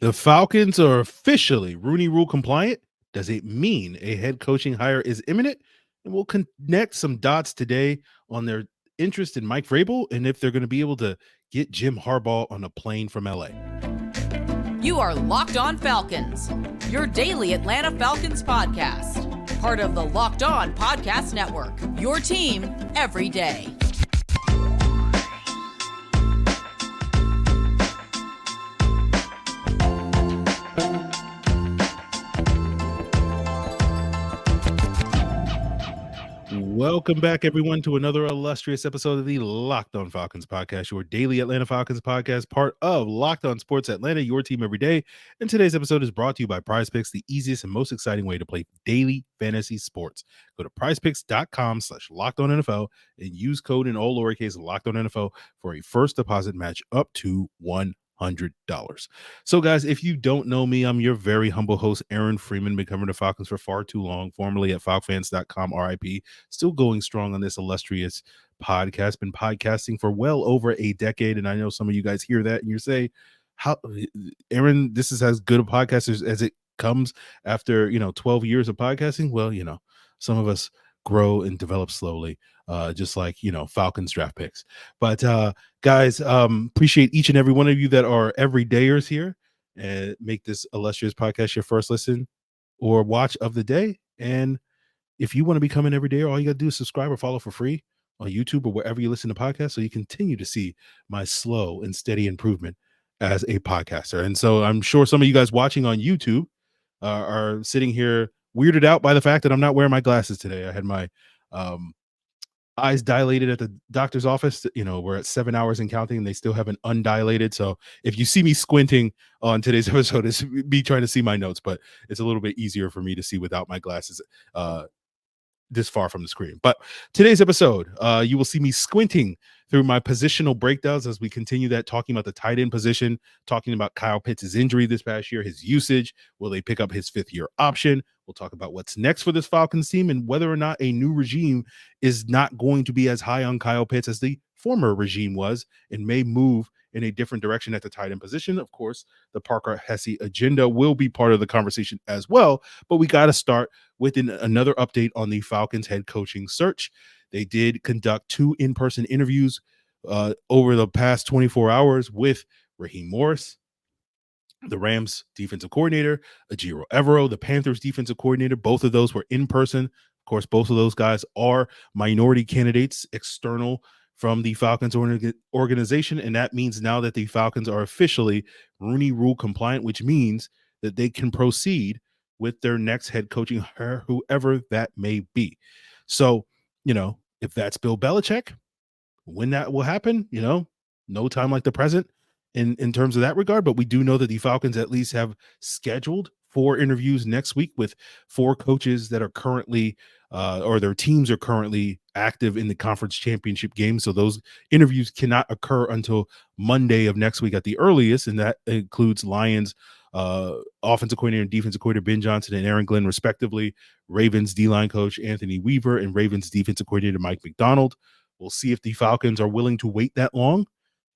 The Falcons are officially Rooney Rule compliant. Does it mean a head coaching hire is imminent? And we'll connect some dots today on their interest in Mike Vrabel and if they're going to be able to get Jim Harbaugh on a plane from LA. You are Locked On Falcons, your daily Atlanta Falcons podcast. Part of the Locked On Podcast Network, your team every day. Welcome back, everyone, to another illustrious episode of the Locked On Falcons podcast, your daily Atlanta Falcons podcast, part of Locked On Sports Atlanta, your team every day. And today's episode is brought to you by PrizePicks, the easiest and most exciting way to play daily fantasy sports. Go to prizepicks.com/LockedOnNFL and use code in all lowercase LockedOnNFL for a first deposit match up to $100. So, guys, if you don't know me, I'm your very humble host, Aaron Freeman, been covering the Falcons for far too long, formerly at FalcFans.com, RIP, still going strong on this illustrious podcast, been podcasting for well over a decade. And I know some of you guys hear that and you say, how, Aaron, this is as good a podcast as it comes after, 12 years of podcasting. Well, some of us grow and develop slowly, just like, Falcons draft picks. But guys, appreciate each and every one of you that are everydayers here and make this illustrious podcast your first listen or watch of the day. And if you want to become an everydayer, all you got to do is subscribe or follow for free on YouTube or wherever you listen to podcasts, so you continue to see my slow and steady improvement as a podcaster. And so I'm sure some of you guys watching on YouTube are sitting here weirded out by the fact that I'm not wearing my glasses today. I had my eyes dilated at the doctor's office. We're at 7 hours and counting, and they still haven't undilated. So if you see me squinting on today's episode, it's me trying to see my notes, but it's a little bit easier for me to see without my glasses this far from the screen. But today's episode, you will see me squinting through my positional breakdowns as we continue that, talking about the tight end position, talking about Kyle Pitts' injury this past year, his usage. Will they pick up his fifth-year option? We'll talk about what's next for this Falcons team and whether or not a new regime is not going to be as high on Kyle Pitts as the former regime was and may move in a different direction at the tight end position. Of course, the Parker Hesse agenda will be part of the conversation as well, but we got to start with another update on the Falcons head coaching search. They did conduct 2 in-person interviews over the past 24 hours with Raheem Morris, the Rams defensive coordinator, Ejiro Evero, the Panthers defensive coordinator. Both of those were in person. Of course, both of those guys are minority candidates, external from the Falcons organization. And that means now that the Falcons are officially Rooney Rule compliant, which means that they can proceed with their next head coaching hire, whoever that may be. So, if that's Bill Belichick, when that will happen, no time like the present in terms of that regard. But we do know that the Falcons at least have scheduled 4 interviews next week with 4 coaches that are currently or their teams are currently active in the conference championship game. So those interviews cannot occur until Monday of next week at the earliest. And that includes Lions offensive coordinator and defensive coordinator Ben Johnson and Aaron Glenn, respectively, Ravens D-line coach Anthony Weaver, and Ravens defensive coordinator Mike McDonald. We'll see if the Falcons are willing to wait that long.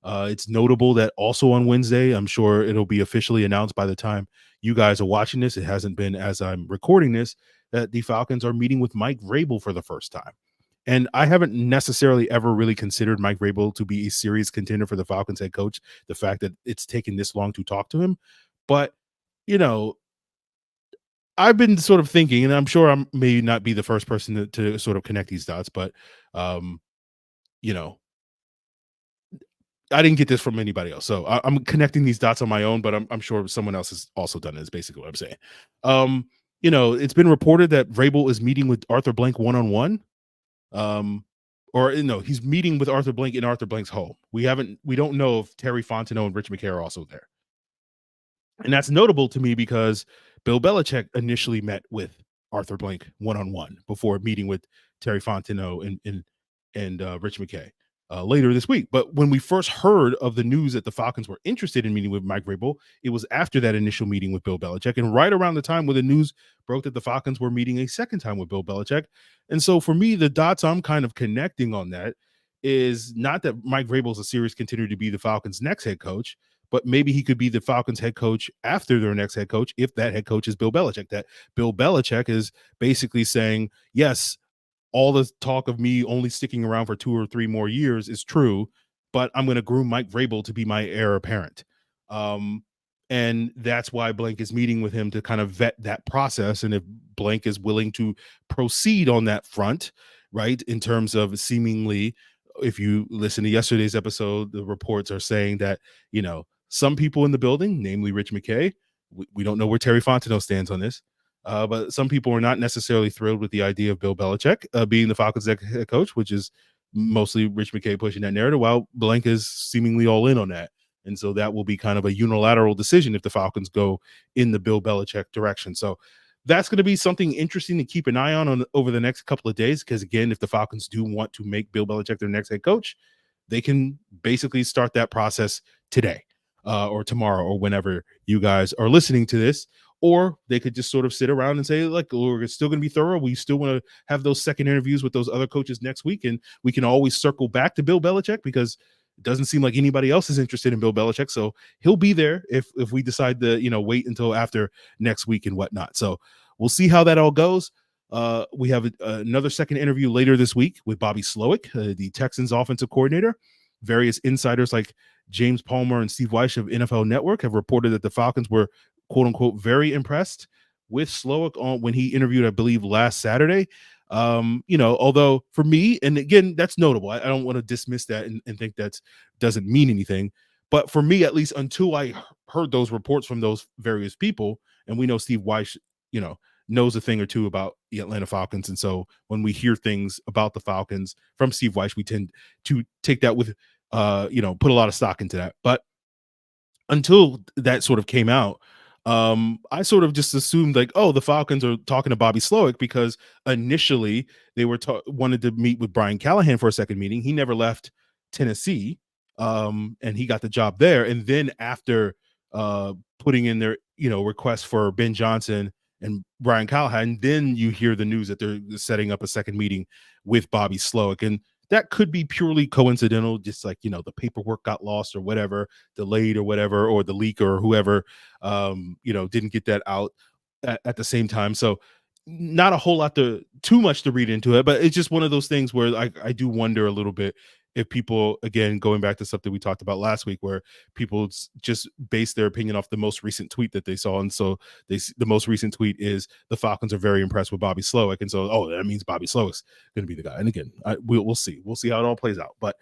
It's notable that also on Wednesday, I'm sure it'll be officially announced by the time you guys are watching this. It hasn't been as I'm recording this, that the Falcons are meeting with Mike Vrabel for the first time. And I haven't necessarily ever really considered Mike Vrabel to be a serious contender for the Falcons head coach, the fact that it's taken this long to talk to him. But, I've been sort of thinking, and I'm sure I may not be the first person to sort of connect these dots, but, I didn't get this from anybody else. So I'm connecting these dots on my own, but I'm sure someone else has also done it, is basically what I'm saying. It's been reported that Vrabel is meeting with Arthur Blank one-on-one. He's meeting with Arthur Blank in Arthur Blank's home. We don't know if Terry Fontenot and Rich McKay are also there. And that's notable to me because Bill Belichick initially met with Arthur Blank one-on-one before meeting with Terry Fontenot and Rich McKay later this week. But when we first heard of the news that the Falcons were interested in meeting with Mike Vrabel, it was after that initial meeting with Bill Belichick and right around the time when the news broke that the Falcons were meeting a second time with Bill Belichick. And so for me, the dots I'm kind of connecting on that is not that Mike Vrabel is a serious contender to be the Falcons' next head coach, but maybe he could be the Falcons head coach after their next head coach if that head coach is Bill Belichick. That Bill Belichick is basically saying, yes, all the talk of me only sticking around for 2 or 3 more years is true, but I'm going to groom Mike Vrabel to be my heir apparent. And that's why Blank is meeting with him to kind of vet that process. And if Blank is willing to proceed on that front, right, in terms of seemingly, if you listen to yesterday's episode, the reports are saying that, some people in the building, namely Rich McKay, we don't know where Terry Fontenot stands on this, but some people are not necessarily thrilled with the idea of Bill Belichick being the Falcons head coach, which is mostly Rich McKay pushing that narrative, while Blank is seemingly all in on that. And so that will be kind of a unilateral decision if the Falcons go in the Bill Belichick direction. So that's going to be something interesting to keep an eye on over the next couple of days. Because again, if the Falcons do want to make Bill Belichick their next head coach, they can basically start that process today or tomorrow or whenever you guys are listening to this. Or they could just sort of sit around and say, like, we're still going to be thorough. We still want to have those second interviews with those other coaches next week. And we can always circle back to Bill Belichick because it doesn't seem like anybody else is interested in Bill Belichick. So he'll be there if we decide to, wait until after next week and whatnot. So we'll see how that all goes. We have another second interview later this week with Bobby Slowick, the Texans offensive coordinator. Various insiders like James Palmer and Steve Weish of NFL Network have reported that the Falcons were, quote unquote, very impressed with Slowick when he interviewed, I believe, last Saturday. Although for me, and again, that's notable. I don't want to dismiss that and think that doesn't mean anything. But for me, at least until I heard those reports from those various people, and we know Steve Weish, knows a thing or two about the Atlanta Falcons. And so when we hear things about the Falcons from Steve Weish, we tend to take that with, put a lot of stock into that. But until that sort of came out, I sort of just assumed like, oh, the Falcons are talking to Bobby Slowick because initially they were wanted to meet with Brian Callahan for a second meeting. He never left Tennessee, and he got the job there. And then after putting in their request for Ben Johnson and Brian Callahan, then you hear the news that they're setting up a second meeting with Bobby Slowick. And that could be purely coincidental, just like, the paperwork got lost or whatever, delayed or whatever, or the leak or whoever, didn't get that out at the same time. So not a whole lot too much to read into it, but it's just one of those things where I do wonder a little bit if people, again, going back to something we talked about last week, where people just base their opinion off the most recent tweet that they saw. And so the most recent tweet is the Falcons are very impressed with Bobby Slowick. And so, that means Bobby Slowick's going to be the guy. And again, we'll see. We'll see how it all plays out. But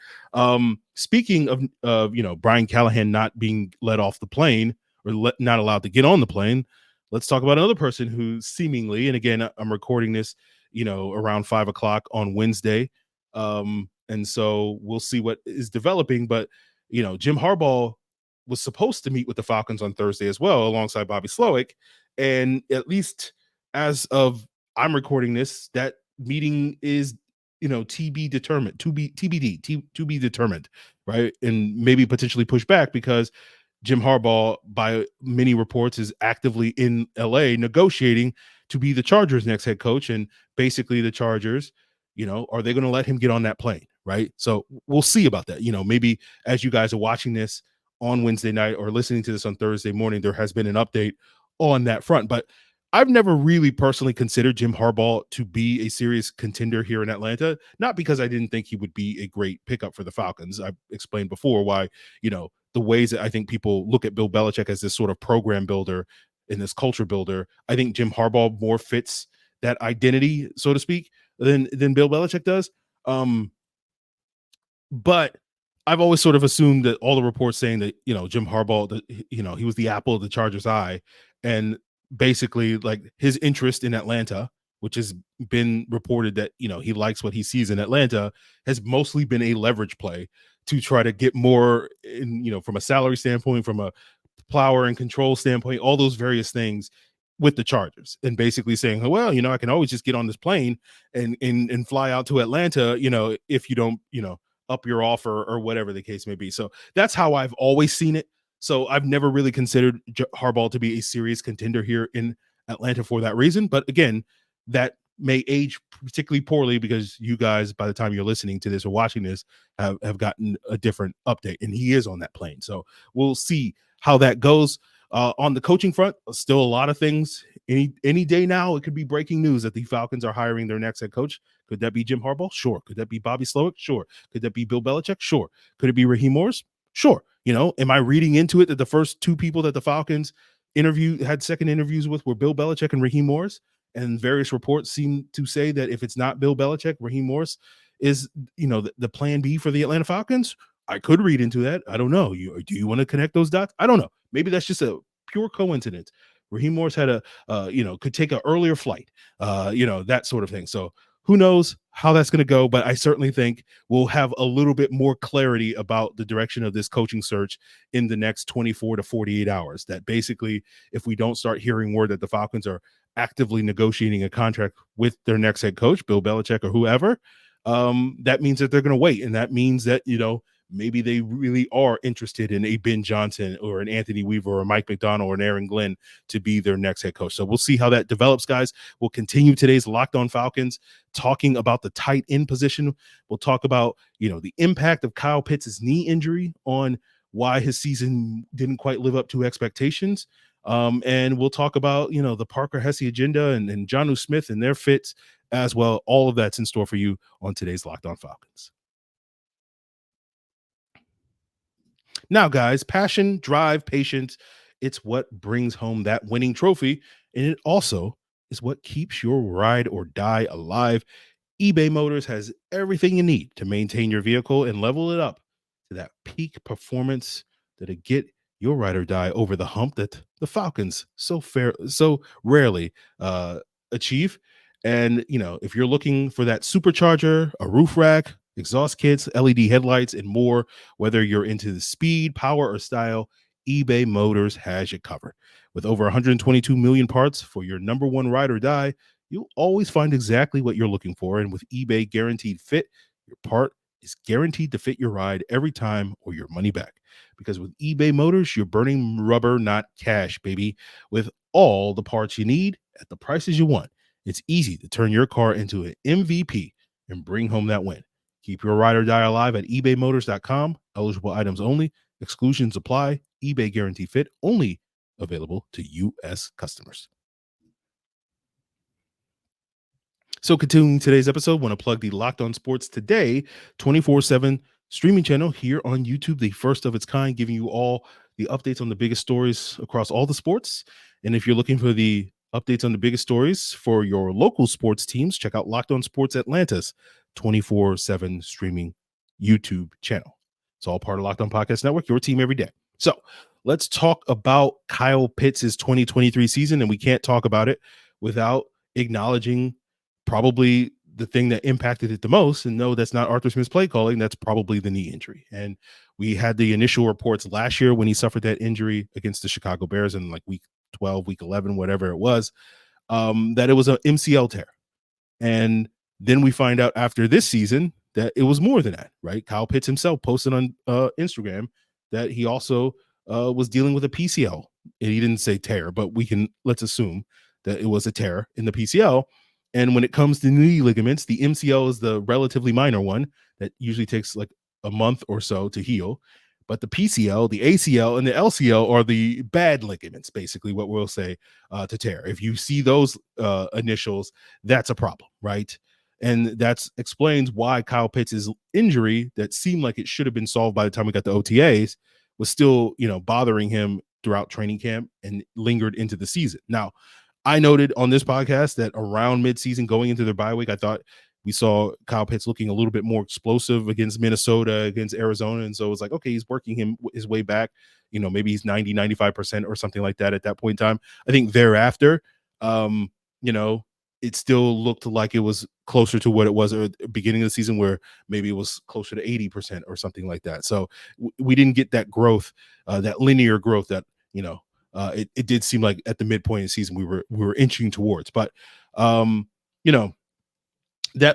speaking of Brian Callahan not being let off the plane or not allowed to get on the plane, let's talk about another person who seemingly, and again, I'm recording this, around 5:00 on Wednesday. And so we'll see what is developing. But, Jim Harbaugh was supposed to meet with the Falcons on Thursday as well, alongside Bobby Slowick. And at least as of I'm recording this, that meeting is, TB determined, TBD, to be determined, right? And maybe potentially push back because Jim Harbaugh, by many reports, is actively in LA negotiating to be the Chargers' next head coach. And basically the Chargers, are they going to let him get on that plane? Right. So we'll see about that. Maybe as you guys are watching this on Wednesday night or listening to this on Thursday morning, there has been an update on that front. But I've never really personally considered Jim Harbaugh to be a serious contender here in Atlanta, not because I didn't think he would be a great pickup for the Falcons. I've explained before why, the ways that I think people look at Bill Belichick as this sort of program builder and this culture builder. I think Jim Harbaugh more fits that identity, so to speak, than Bill Belichick does. But I've always sort of assumed that all the reports saying that, Jim Harbaugh, he was the apple of the Chargers' eye, and basically like his interest in Atlanta, which has been reported that, he likes what he sees in Atlanta, has mostly been a leverage play to try to get more in, from a salary standpoint, from a power and control standpoint, all those various things with the Chargers, and basically saying, well, I can always just get on this plane and fly out to Atlanta, if you don't, up your offer or whatever the case may be. So that's how I've always seen it. So I've never really considered Harbaugh to be a serious contender here in Atlanta for that reason. But again, that may age particularly poorly because you guys, by the time you're listening to this or watching this, have gotten a different update, and he is on that plane. So we'll see how that goes. On the coaching front, still a lot of things. Any day now, it could be breaking news that the Falcons are hiring their next head coach. Could that be Jim Harbaugh? Sure. Could that be Bobby Slowick? Sure. Could that be Bill Belichick? Sure. Could it be Raheem Morris? Sure. Am I reading into it that the first two people that the Falcons had second interviews with were Bill Belichick and Raheem Morris? And various reports seem to say that if it's not Bill Belichick, Raheem Morris is, the plan B for the Atlanta Falcons. I could read into that. I don't know. Do you want to connect those dots? I don't know. Maybe that's just a pure coincidence. Raheem Morris had could take an earlier flight, that sort of thing. So who knows how that's going to go, but I certainly think we'll have a little bit more clarity about the direction of this coaching search in the next 24 to 48 hours. That basically, if we don't start hearing word that the Falcons are actively negotiating a contract with their next head coach, Bill Belichick or whoever, that means that they're going to wait. And that means that, maybe they really are interested in a Ben Johnson or an Anthony Weaver or a Mike McDonald or an Aaron Glenn to be their next head coach. So we'll see how that develops, guys. We'll continue today's Locked On Falcons talking about the tight end position. We'll talk about, the impact of Kyle Pitts' knee injury on why his season didn't quite live up to expectations. And we'll talk about, the Parker Hesse agenda and Jonnu Smith and their fits as well. All of that's in store for you on today's Locked On Falcons. Now, guys, passion, drive, patience, it's what brings home that winning trophy. And it also is what keeps your ride or die alive. eBay Motors has everything you need to maintain your vehicle and level it up to that peak performance that'll get your ride or die over the hump that the Falcons so rarely achieve. And, if you're looking for that supercharger, a roof rack, exhaust kits, LED headlights, and more, whether you're into the speed, power, or style, eBay Motors has you covered. With over 122 million parts for your number one ride or die, you'll always find exactly what you're looking for. And with eBay Guaranteed Fit, your part is guaranteed to fit your ride every time or your money back. Because with eBay Motors, you're burning rubber, not cash, baby. With all the parts you need at the prices you want, it's easy to turn your car into an MVP and bring home that win. Keep your ride or die alive at ebaymotors.com. Eligible items only. Exclusions apply. eBay Guarantee Fit only available to U.S. customers. So continuing today's episode, want to plug the Locked On Sports Today 24/7 streaming channel here on YouTube, the first of its kind, giving you all the updates on the biggest stories across all the sports. And if you're looking for the updates on the biggest stories for your local sports teams, check out Locked On Sports Atlanta's 24/7 streaming YouTube channel. It's all part of Locked On Podcast Network, your team every day. So let's talk about Kyle Pitts' 2023 season, and we can't talk about it without acknowledging probably the thing that impacted it the most. And no, that's not Arthur Smith's play calling. That's probably the knee injury. And we had the initial reports last year when he suffered that injury against the Chicago Bears in like week 12, week 11, whatever it was, that it was an MCL tear. And then we find out after this season that it was more than that, right? Kyle Pitts himself posted on Instagram that he also was dealing with a PCL. And he didn't say tear, but let's assume that it was a tear in the PCL. And when it comes to knee ligaments, the MCL is the relatively minor one that usually takes like a month or so to heal. But the PCL, the ACL, and the LCL are the bad ligaments, basically what we'll say to tear. If you see those initials, that's a problem, right? And that explains why Kyle Pitts' injury that seemed like it should have been solved by the time we got the OTAs was still, bothering him throughout training camp and lingered into the season. Now, I noted on this podcast that around midseason going into their bye week, I thought we saw Kyle Pitts looking a little bit more explosive against Minnesota, against Arizona. And so it was like, okay, he's working his way back. Maybe he's 90, 95% or something like that at that point in time. I think thereafter, it still looked like it was closer to what it was at the beginning of the season, where maybe it was closer to 80% or something like that. So we didn't get that growth, that linear growth that, it did seem like at the midpoint of the season we were inching towards. But that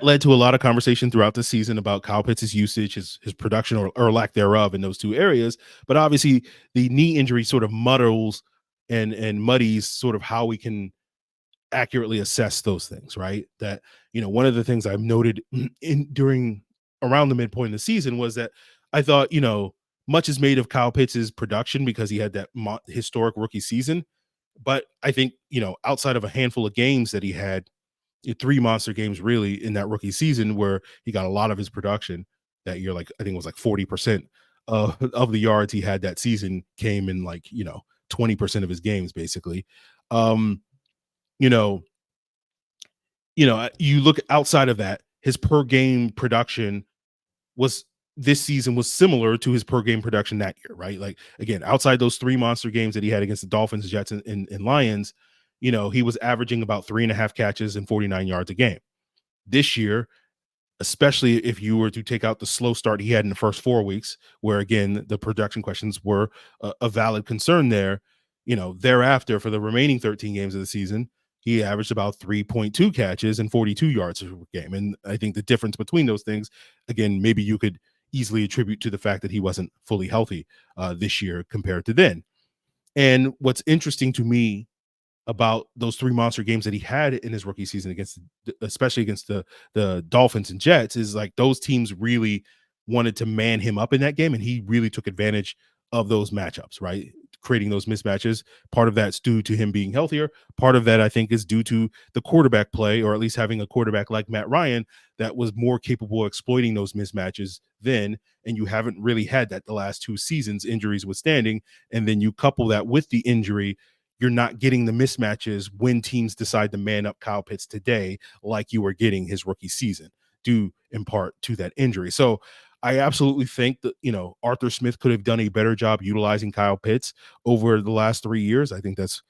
led to a lot of conversation throughout the season about Kyle Pitts' usage, his production or lack thereof in those two areas. But obviously the knee injury sort of muddles and muddies sort of how we can accurately assess those things, right? That, one of the things I've noted during around the midpoint of the season was that I thought, much is made of Kyle Pitts' production because he had that historic rookie season. But I think, outside of a handful of games that he had, 3 monster games really in that rookie season where he got a lot of his production that year, like I think it was like 40% of the yards he had that season came in 20% of his games basically. Um, you know, you look outside of that, his per game production was this season was similar to his per game production that year, right? Like again, outside those 3 monster games that he had against the Dolphins, Jets, and Lions, he was averaging about 3.5 catches and 49 yards a game. This year, especially if you were to take out the slow start he had in the first 4 weeks, where again the production questions were a valid concern there. Thereafter for the remaining 13 games of the season, he averaged about 3.2 catches and 42 yards per game. And I think the difference between those things, again, maybe you could easily attribute to the fact that he wasn't fully healthy this year compared to then. And what's interesting to me about those 3 monster games that he had in his rookie season especially against the Dolphins and Jets, is like those teams really wanted to man him up in that game, and he really took advantage of those matchups, right? Creating those mismatches. Part of that's due to him being healthier. Part of that, I think, is due to the quarterback play, or at least having a quarterback like Matt Ryan that was more capable of exploiting those mismatches then. And you haven't really had that the last 2 seasons, injuries withstanding. And then you couple that with the injury, you're not getting the mismatches when teams decide to man up Kyle Pitts today, like you were getting his rookie season, due in part to that injury. So I absolutely think that, Arthur Smith could have done a better job utilizing Kyle Pitts over the last 3 years. I think that's,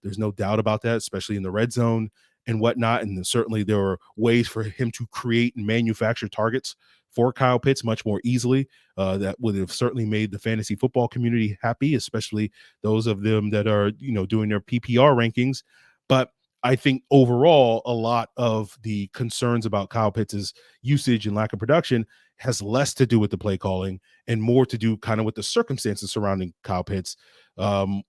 there's no doubt about that, especially in the red zone and whatnot. And then certainly there are ways for him to create and manufacture targets for Kyle Pitts much more easily. That would have certainly made the fantasy football community happy, especially those of them that are, doing their PPR rankings. But I think overall, a lot of the concerns about Kyle Pitts' usage and lack of production has less to do with the play calling and more to do kind of with the circumstances surrounding Kyle Pitts,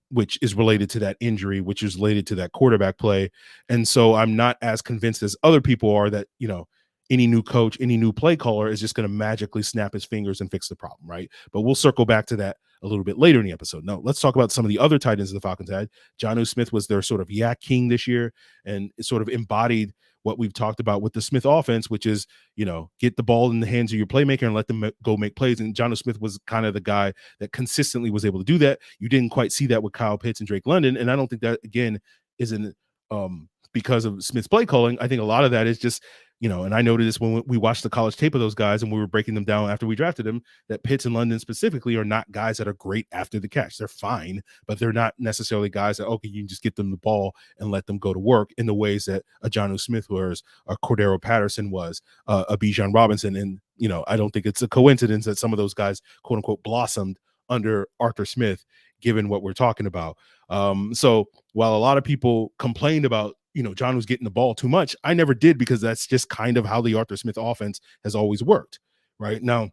which is related to that injury, which is related to that quarterback play. And so I'm not as convinced as other people are that, any new coach, any new play caller is just going to magically snap his fingers and fix the problem, right? But we'll circle back to that a little bit later in the episode. Now, let's talk about some of the other tight ends the Falcons had. Jonnu Smith was their sort of yak king this year, and it sort of embodied what we've talked about with the Smith offense, which is, get the ball in the hands of your playmaker and let them go make plays. And Jonnu Smith was kind of the guy that consistently was able to do that. You didn't quite see that with Kyle Pitts and Drake London. And I don't think that, again, isn't because of Smith's play calling. I think a lot of that is just, and I noted this when we watched the college tape of those guys and we were breaking them down after we drafted them, that Pitts and London specifically are not guys that are great after the catch. They're fine, but they're not necessarily guys that, okay, you can just get them the ball and let them go to work in the ways that a Jonnu Smith was, a Cordero Patterson was, a Bijan Robinson. And, I don't think it's a coincidence that some of those guys, quote unquote, blossomed under Arthur Smith, given what we're talking about. So while a lot of people complained about, John was getting the ball too much, I never did, because that's just kind of how the Arthur Smith offense has always worked. Right now,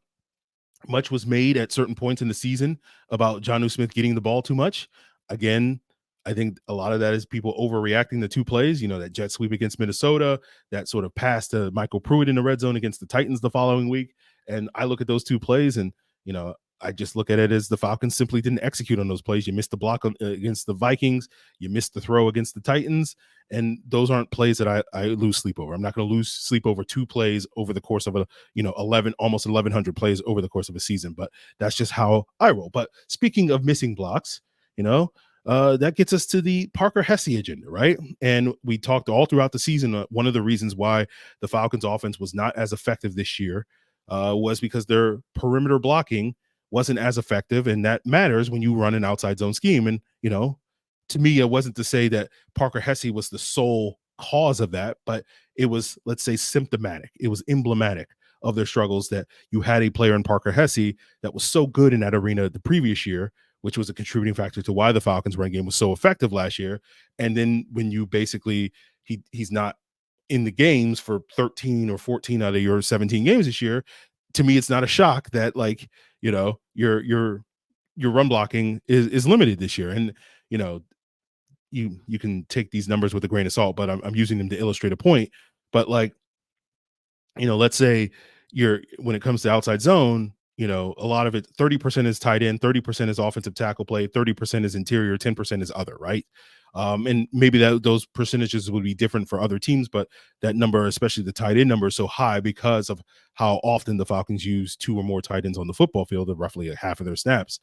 much was made at certain points in the season about Jonnu Smith getting the ball too much. Again, I think a lot of that is people overreacting to 2 plays, that jet sweep against Minnesota, that sort of pass to Michael Pruitt in the red zone against the Titans the following week. And I look at those 2 plays and, I just look at it as the Falcons simply didn't execute on those plays. You missed the block against the Vikings. You missed the throw against the Titans. And those aren't plays that I lose sleep over. I'm not going to lose sleep over 2 plays over the course of almost 1,100 plays over the course of a season. But that's just how I roll. But speaking of missing blocks, that gets us to the Parker Hesse agenda, right? And we talked all throughout the season. One of the reasons why the Falcons offense was not as effective this year was because their perimeter blocking wasn't as effective, and that matters when you run an outside zone scheme. And, to me, it wasn't to say that Parker Hesse was the sole cause of that, but it was, let's say, symptomatic. It was emblematic of their struggles that you had a player in Parker Hesse that was so good in that arena the previous year, which was a contributing factor to why the Falcons run game was so effective last year. And then when you basically, he's not in the games for 13 or 14 out of your 17 games this year, to me, it's not a shock that, like, your run blocking is limited this year. And, you can take these numbers with a grain of salt, but I'm using them to illustrate a point. But like, let's say when it comes to outside zone, a lot of it, 30% is tight end, 30% is offensive tackle play, 30% is interior, 10% is other, right? And maybe those percentages would be different for other teams, but that number, especially the tight end number, is so high because of how often the Falcons use two or more tight ends on the football field. Of roughly half of their snaps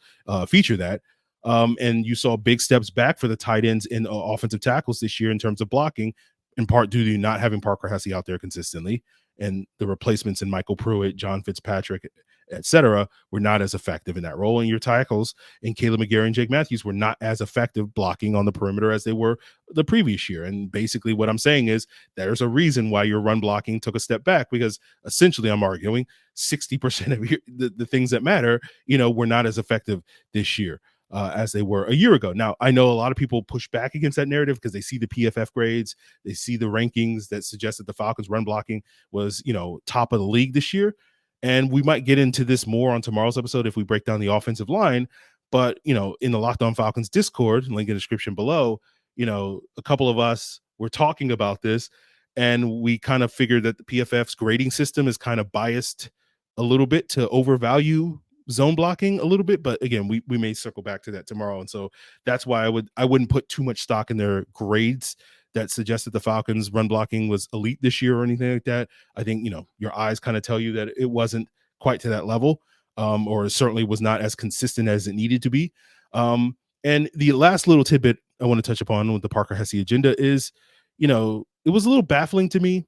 feature that. And you saw big steps back for the tight ends in offensive tackles this year in terms of blocking, in part due to not having Parker Hesse out there consistently, and the replacements in Michael Pruitt, John Fitzpatrick, et cetera, were not as effective in that role. And your tackles in Caleb McGarry and Jake Matthews were not as effective blocking on the perimeter as they were the previous year. And basically what I'm saying is there's a reason why your run blocking took a step back, because essentially I'm arguing 60% of the things that matter, were not as effective this year as they were a year ago. Now, I know a lot of people push back against that narrative because they see the PFF grades, they see the rankings that suggest that the Falcons run blocking was, top of the league this year. And we might get into this more on tomorrow's episode if we break down the offensive line. But, in the Locked On Falcons Discord, link in the description below, a couple of us were talking about this, and we kind of figured that the PFF's grading system is kind of biased a little bit to overvalue zone blocking a little bit. But again, we may circle back to that tomorrow. And so that's why I wouldn't put too much stock in their grades that suggested the Falcons run blocking was elite this year or anything like that. I think, your eyes kind of tell you that it wasn't quite to that level, or certainly was not as consistent as it needed to be. And the last little tidbit I want to touch upon with the Parker Hesse agenda is, it was a little baffling to me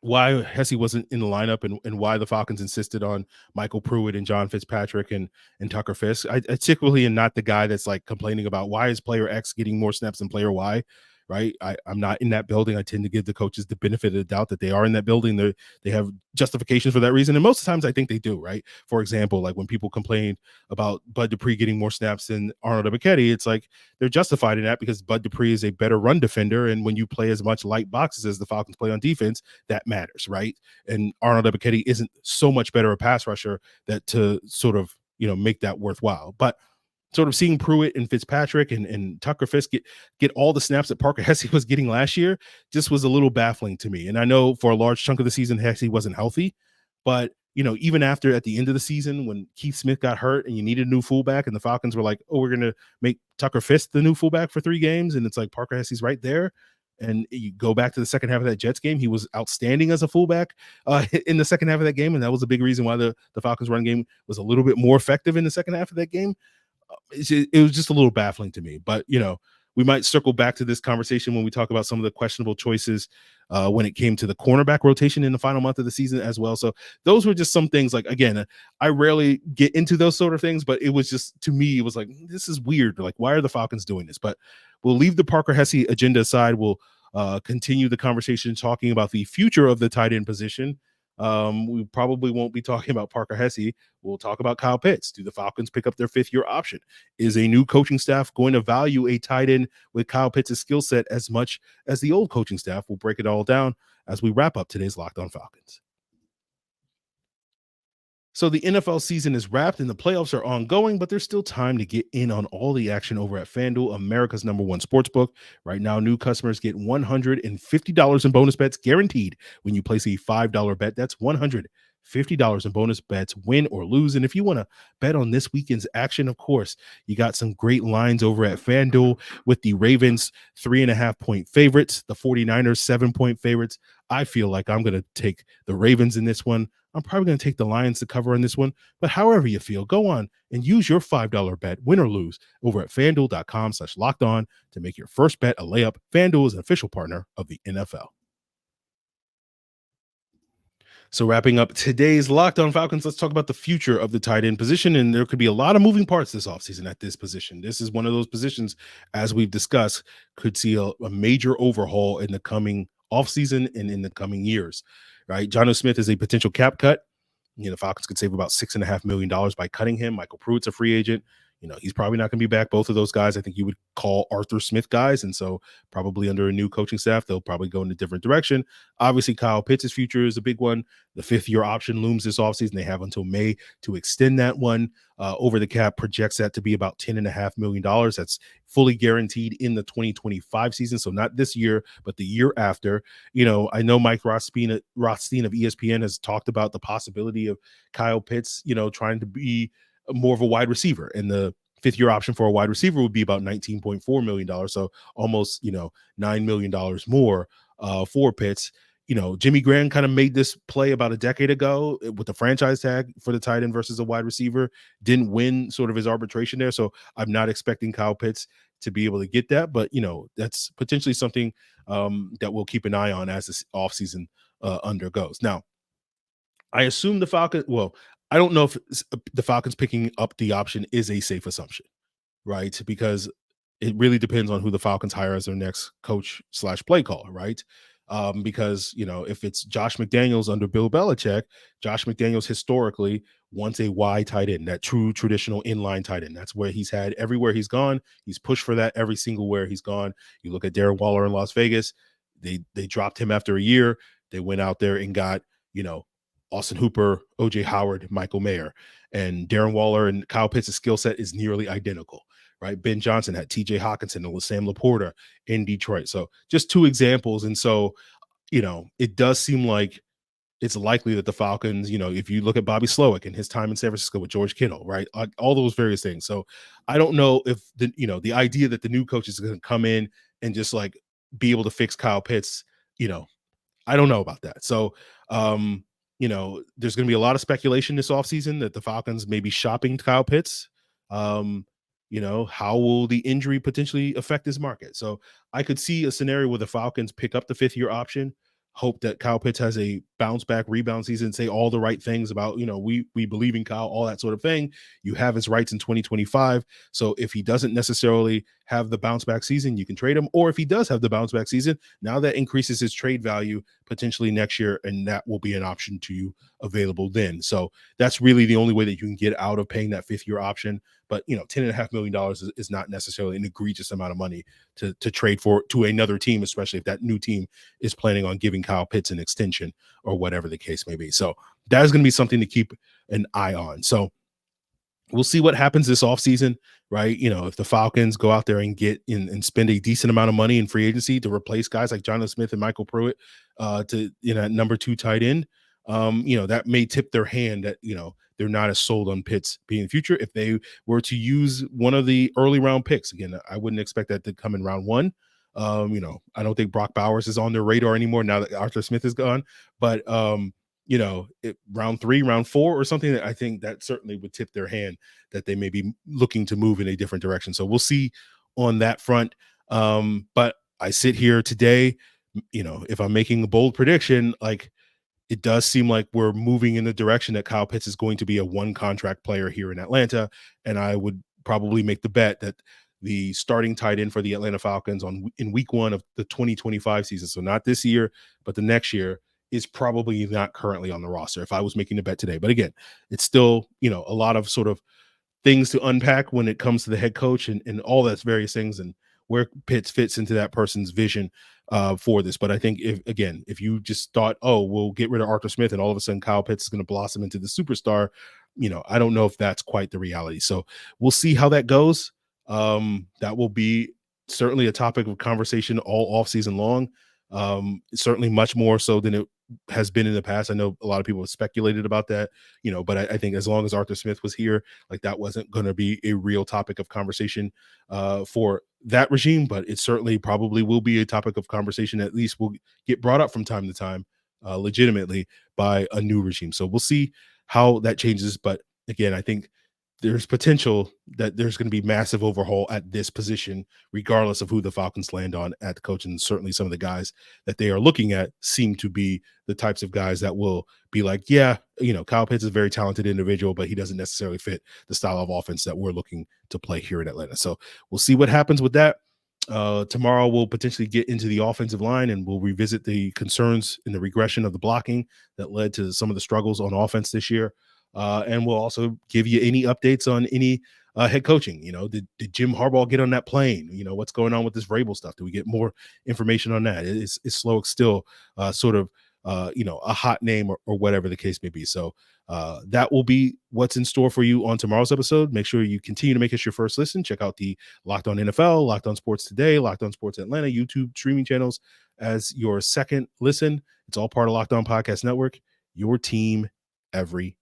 why Hesse wasn't in the lineup, and why the Falcons insisted on Michael Pruitt and John Fitzpatrick and Tucker Fisk. I typically am not the guy that's like complaining about why is player X getting more snaps than player Y, right? I'm not in that building. I tend to give the coaches the benefit of the doubt that they are in that building. They have justifications for that reason. And most of the times I think they do, right? For example, like when people complained about Bud Dupree getting more snaps than Arnold Ebiketie, it's like they're justified in that because Bud Dupree is a better run defender. And when you play as much light boxes as the Falcons play on defense, that matters, right? And Arnold Ebiketie isn't so much better a pass rusher that to sort of, make that worthwhile. But sort of seeing Pruitt and Fitzpatrick and Tucker Fisk get all the snaps that Parker Hesse was getting last year just was a little baffling to me. And I know for a large chunk of the season, Hesse wasn't healthy, but even at the end of the season, when Keith Smith got hurt and you needed a new fullback, and the Falcons were like, oh, we're going to make Tucker Fisk the new fullback for 3 games. And it's like Parker Hesse's right there. And you go back to the second half of that Jets game, he was outstanding as a fullback in the second half of that game. And that was a big reason why the Falcons run game was a little bit more effective in the second half of that game. It was just a little baffling to me, but we might circle back to this conversation when we talk about some of the questionable choices when it came to the cornerback rotation in the final month of the season as well. So those were just some things. Like, again, I rarely get into those sort of things, but it was just, to me, it was like, this is weird. Like, why are the Falcons doing this? But we'll leave the Parker Hesse agenda aside. We'll continue the conversation talking about the future of the tight end position. We probably won't be talking about Parker Hesse. We'll talk about Kyle Pitts. Do the Falcons pick up their 5th-year option? Is a new coaching staff going to value a tight end with Kyle Pitts' skill set as much as the old coaching staff? We'll break it all down as we wrap up today's Locked On Falcons. So the NFL season is wrapped and the playoffs are ongoing, but there's still time to get in on all the action over at FanDuel, America's #1 sportsbook. Right now, new customers get $150 in bonus bets guaranteed when you place a $5 bet. That's $150 in bonus bets, win or lose. And if you want to bet on this weekend's action, of course, you got some great lines over at FanDuel with the Ravens 3.5-point favorites, the 49ers 7-point favorites. I feel like I'm going to take the Ravens in this one. I'm probably going to take the Lions to cover on this one, but however you feel, go on and use your $5 bet, win or lose, over at FanDuel.com/lockedon to make your first bet a layup. FanDuel is an official partner of the NFL. So wrapping up today's Locked On Falcons, let's talk about the future of the tight end position. And there could be a lot of moving parts this offseason at this position. This is one of those positions, as we've discussed, could see a major overhaul in the coming offseason and in the coming years, right? Jonnu Smith is a potential cap cut. The Falcons could save about $6.5 million by cutting him. Michael Pruitt's a free agent. He's probably not going to be back. Both of those guys, I think you would call Arthur Smith guys. And so probably under a new coaching staff, they'll probably go in a different direction. Obviously, Kyle Pitts' future is a big one. The 5th-year option looms this offseason. They have until May to extend that one. Over the cap projects that to be about $10.5 million. That's fully guaranteed in the 2025 season. So not this year, but the year after. I know Mike Rothstein of ESPN has talked about the possibility of Kyle Pitts, trying to be more of a wide receiver. And the 5th-year option for a wide receiver would be about $19.4 million. So almost, $9 million more for Pitts. Jimmy Graham kind of made this play about a decade ago with the franchise tag for the tight end versus a wide receiver. Didn't win sort of his arbitration there. So I'm not expecting Kyle Pitts to be able to get that. But, that's potentially something that we'll keep an eye on as this offseason undergoes. Now, I assume the Falcons, I don't know if the Falcons picking up the option is a safe assumption, right? Because it really depends on who the Falcons hire as their next coach/play caller, right? Because, if it's Josh McDaniels under Bill Belichick, Josh McDaniels historically wants a wide tight end, that true traditional inline tight end. That's where he's had everywhere he's gone. He's pushed for that every single where he's gone. You look at Darren Waller in Las Vegas, they dropped him after a year. They went out there and got, Austin Hooper, OJ Howard, Michael Mayer, and Darren Waller and Kyle Pitts' skill set is nearly identical, right? Ben Johnson had TJ Hawkinson and Sam Laporta in Detroit. So just 2 examples. And so, it does seem like it's likely that the Falcons, if you look at Bobby Slowick and his time in San Francisco with George Kittle, right? All those various things. So I don't know if the idea that the new coach is going to come in and just like be able to fix Kyle Pitts, I don't know about that. So, there's going to be a lot of speculation this offseason that the Falcons may be shopping Kyle Pitts. How will the injury potentially affect his market? So I could see a scenario where the Falcons pick up the 5th-year option, hope that Kyle Pitts has a bounce back rebound season, say all the right things about, we believe in Kyle, all that sort of thing. You have his rights in 2025. So if he doesn't necessarily have the bounce back season, you can trade him. Or if he does have the bounce back season, now that increases his trade value potentially next year. And that will be an option to you available then. So that's really the only way that you can get out of paying that 5th-year option. But, $10.5 million is not necessarily an egregious amount of money to trade for to another team, especially if that new team is planning on giving Kyle Pitts an extension or whatever the case may be. So that is going to be something to keep an eye on. So we'll see what happens this offseason, right? If the Falcons go out there and get in and spend a decent amount of money in free agency to replace guys like Jonnu Smith and Michael Pruitt to number 2 tight end, that may tip their hand that, they're not as sold on Pitts being in the future. If they were to use one of the early round picks, again, I wouldn't expect that to come in round 1. I don't think Brock Bowers is on their radar anymore now that Arthur Smith is gone. But, round 3, round 4 or something, that I think that certainly would tip their hand that they may be looking to move in a different direction. So we'll see on that front. But I sit here today, if I'm making a bold prediction, like, it does seem like we're moving in the direction that Kyle Pitts is going to be a 1 contract player here in Atlanta. And I would probably make the bet that the starting tight end for the Atlanta Falcons in week 1 of the 2025 season, so not this year, but the next year, is probably not currently on the roster if I was making a bet today. But again, it's still, a lot of sort of things to unpack when it comes to the head coach and all that's various things and where Pitts fits into that person's vision for this. But I think if you just thought, we'll get rid of Arthur Smith and all of a sudden Kyle Pitts is going to blossom into the superstar, I don't know if that's quite the reality. So we'll see how that goes. That will be certainly a topic of conversation all off season long. Certainly much more so than it has been in the past. I know a lot of people have speculated about that, but I think as long as Arthur Smith was here, like, that wasn't going to be a real topic of conversation for that regime, but it certainly probably will be a topic of conversation. At least will get brought up from time to time, legitimately, by a new regime. So we'll see how that changes. But again, I think there's potential that there's going to be massive overhaul at this position, regardless of who the Falcons land on at the coach. And certainly some of the guys that they are looking at seem to be the types of guys that will be like, Kyle Pitts is a very talented individual, but he doesn't necessarily fit the style of offense that we're looking to play here in Atlanta. So we'll see what happens with that. Tomorrow we'll potentially get into the offensive line and we'll revisit the concerns in the regression of the blocking that led to some of the struggles on offense this year. And we'll also give you any updates on any head coaching. Did Jim Harbaugh get on that plane? What's going on with this Vrabel stuff? Do we get more information on that? Is Sloak still sort of a hot name or whatever the case may be? So that will be what's in store for you on tomorrow's episode. Make sure you continue to make us your first listen. Check out the Locked On NFL, Locked On Sports Today, Locked On Sports Atlanta YouTube streaming channels as your second listen. It's all part of Locked On Podcast Network, your team every